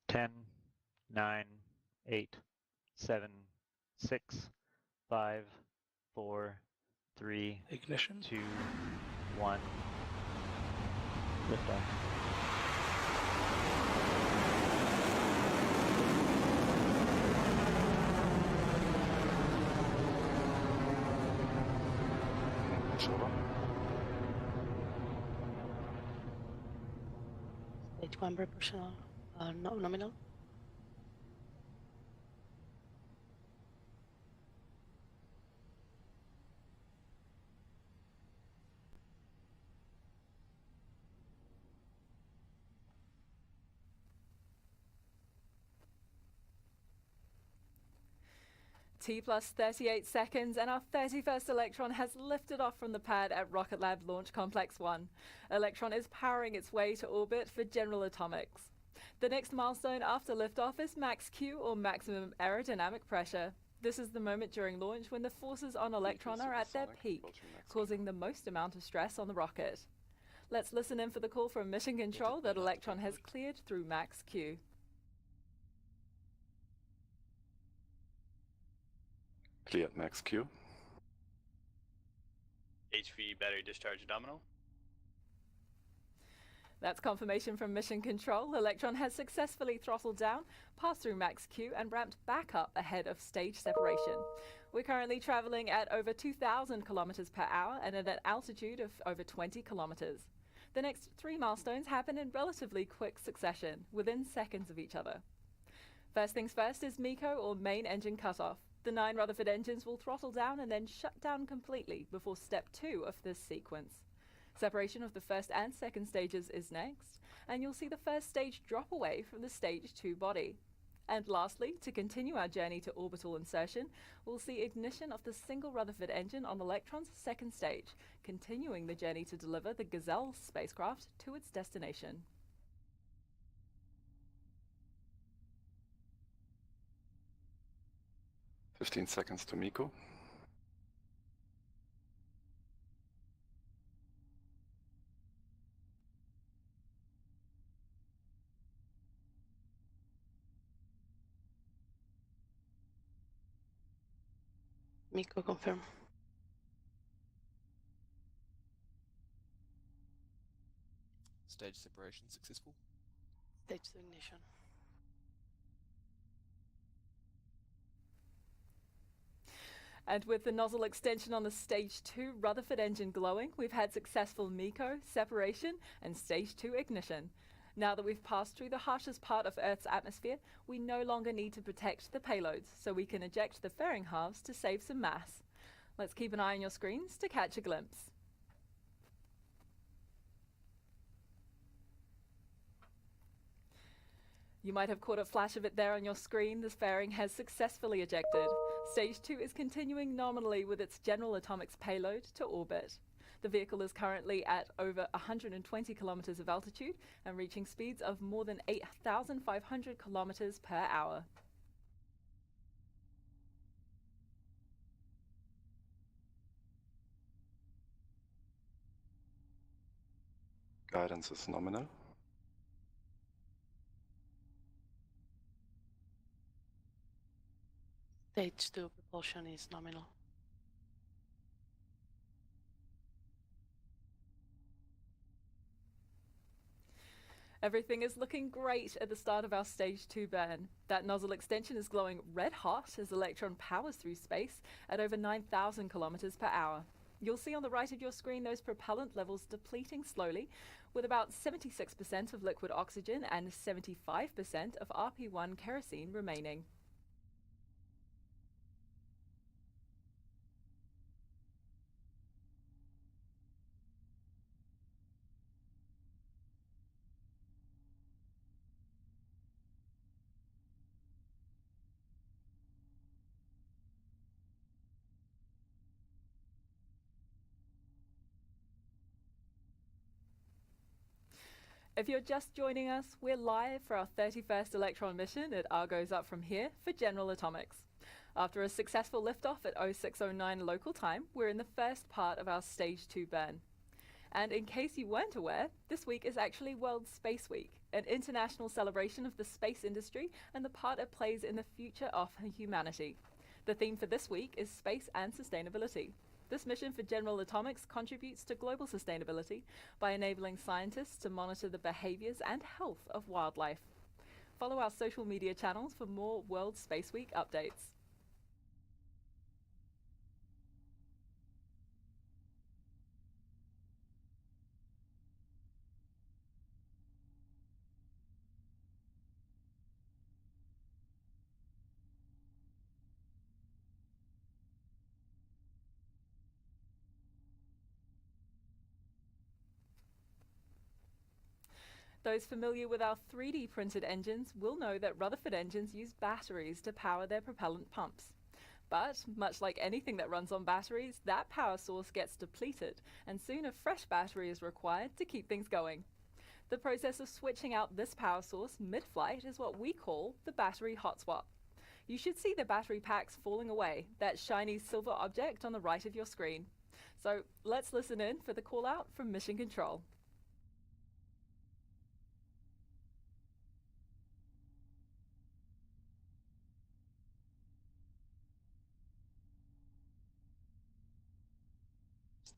10, 9, 8, 7, 6, 5, 4, 3, Ignition. 2, 1. Liftoff. Stage 1 proportional, nominal. T plus 38 seconds and our 31st Electron has lifted off from the pad at Rocket Lab Launch Complex 1. Electron is powering its way to orbit for General Atomics. The next milestone after liftoff is max Q, or maximum aerodynamic pressure. This is the moment during launch when the forces on Electron are at their peak, causing the most amount of stress on the rocket. Let's listen in for the call from Mission Control that Electron has cleared through max Q. Cleared max Q. HV battery discharge nominal. That's confirmation from Mission Control. Electron has successfully throttled down, passed through max Q and ramped back up ahead of stage separation. We're currently traveling at over 2,000 kilometers per hour and at an altitude of over 20 kilometers. The next 3 milestones happen in relatively quick succession, within seconds of each other. First things first is MECO, or main engine cutoff. The 9 Rutherford engines will throttle down and then shut down completely before step 2 of this sequence. Separation of the first and second stages is next, and you'll see the first stage drop away from the stage 2 body. And lastly, to continue our journey to orbital insertion, we'll see ignition of the single Rutherford engine on Electron's second stage, continuing the journey to deliver the Gazelle spacecraft to its destination. "15 seconds to MECO. MECO confirm. Stage separation successful. Stage 2 ignition. And with the nozzle extension on the stage 2 Rutherford engine glowing, we've had successful MECO, separation, and stage 2 ignition. Now that we've passed through the harshest part of Earth's atmosphere, we no longer need to protect the payloads, so we can eject the fairing halves to save some mass. Let's keep an eye on your screens to catch a glimpse. You might have caught a flash of it there on your screen. The fairing has successfully ejected. Stage 2 is continuing nominally with its General Atomics payload to orbit. The vehicle is currently at over 120 kilometers of altitude and reaching speeds of more than 8,500 kilometers per hour. Guidance is nominal. Stage 2 propulsion is nominal. Everything is looking great at the start of our stage 2 burn. That nozzle extension is glowing red hot as Electron powers through space at over 9,000 kilometers per hour. You'll see on the right of your screen those propellant levels depleting slowly, with about 76% of liquid oxygen and 75% of RP1 kerosene remaining. If you're just joining us, we're live for our 31st Electron mission at Argos up from here for General Atomics. After a successful liftoff at 0609 local time, we're in the first part of our stage 2 burn. And in case you weren't aware, this week is actually World Space Week, an international celebration of the space industry and the part it plays in the future of humanity. The theme for this week is space and sustainability. This mission for General Atomics contributes to global sustainability by enabling scientists to monitor the behaviors and health of wildlife. Follow our social media channels for more World Space Week updates. Those familiar with our 3D printed engines will know that Rutherford engines use batteries to power their propellant pumps. But, much like anything that runs on batteries, that power source gets depleted, and soon a fresh battery is required to keep things going. The process of switching out this power source mid-flight is what we call the battery hot swap. You should see the battery packs falling away, that shiny silver object on the right of your screen. So let's listen in for the call out from Mission Control.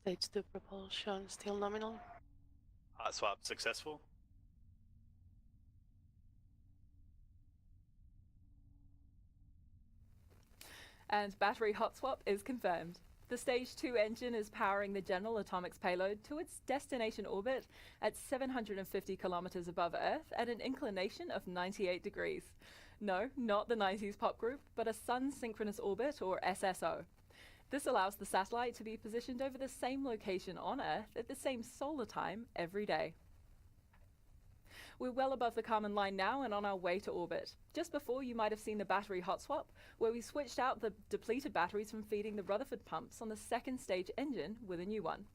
Stage 2 propulsion still nominal. Hot swap successful. And battery hot swap is confirmed. The Stage 2 engine is powering the General Atomics payload to its destination orbit at 750 kilometers above Earth at an inclination of 98 degrees. No, not the 90s pop group, but a Sun Synchronous Orbit, or SSO. This allows the satellite to be positioned over the same location on Earth at the same solar time every day. We're well above the Kármán line now and on our way to orbit. Just before, you might have seen the battery hot swap, where we switched out the depleted batteries from feeding the Rutherford pumps on the second stage engine with a new one.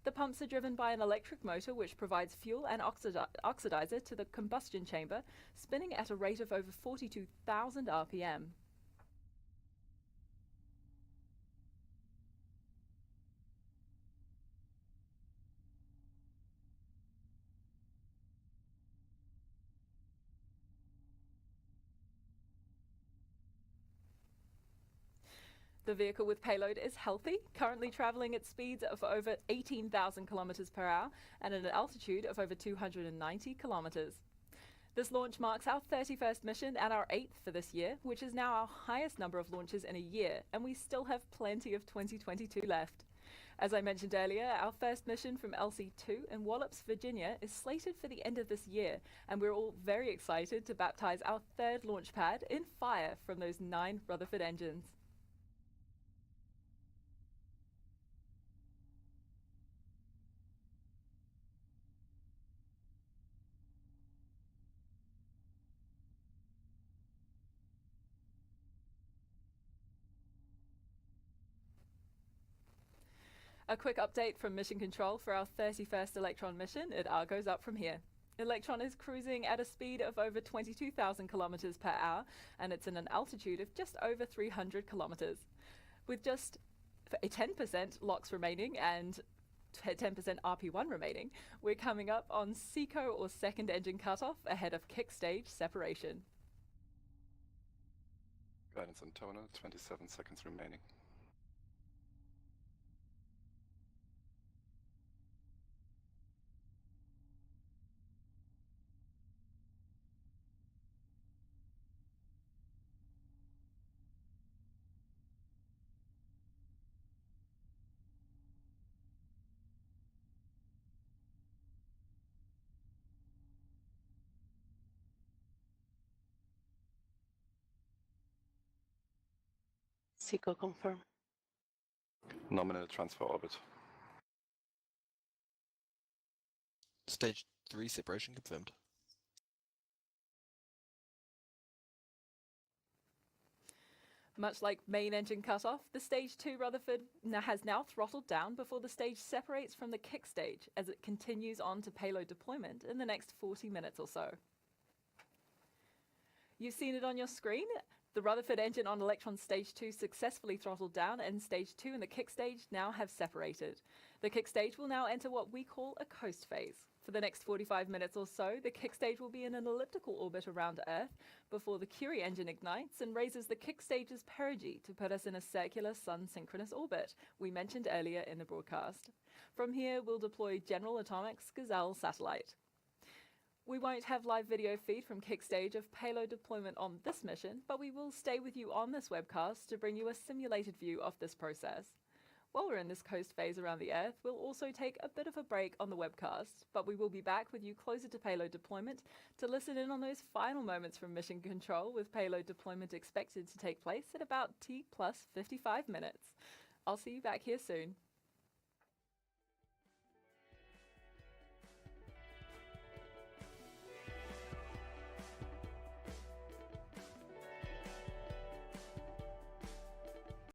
The pumps are driven by an electric motor which provides fuel and oxidizer to the combustion chamber, spinning at a rate of over 42,000 RPM. The vehicle with payload is healthy, currently traveling at speeds of over 18,000 kilometers per hour and at an altitude of over 290 kilometers. This launch marks our 31st mission and our 8th for this year, which is now our highest number of launches in a year, and we still have plenty of 2022 left. As I mentioned earlier, our first mission from LC-2 in Wallops, Virginia is slated for the end of this year, and we're all very excited to baptize our third launch pad in fire from those 9 Rutherford engines. A quick update from Mission Control for our 31st Electron mission at Argos up from here. Electron is cruising at a speed of over 22,000 kilometers per hour, and it's in an altitude of just over 300 kilometers. With just a 10% LOX remaining and 10% RP1 remaining, we're coming up on SECO or second engine cutoff ahead of kick stage separation. Guidance on tonal, 27 seconds remaining. SECO confirm. Nominal transfer orbit. Stage 3 separation confirmed. Much like main engine cutoff, the Stage 2 Rutherford has now throttled down before the stage separates from the kick stage as it continues on to payload deployment in the next 40 minutes or so. You've seen it on your screen. The Rutherford engine on Electron Stage 2 successfully throttled down, and Stage 2 and the kick stage now have separated. The kick stage will now enter what we call a coast phase. For the next 45 minutes or so, the kick stage will be in an elliptical orbit around Earth before the Curie engine ignites and raises the kick stage's perigee to put us in a circular sun-synchronous orbit we mentioned earlier in the broadcast. From here, we'll deploy General Atomics Gazelle satellite. We won't have live video feed from kick stage of payload deployment on this mission, but we will stay with you on this webcast to bring you a simulated view of this process. While we're in this coast phase around the Earth, we'll also take a bit of a break on the webcast, but we will be back with you closer to payload deployment to listen in on those final moments from mission control, with payload deployment expected to take place at about T plus 55 minutes. I'll see you back here soon.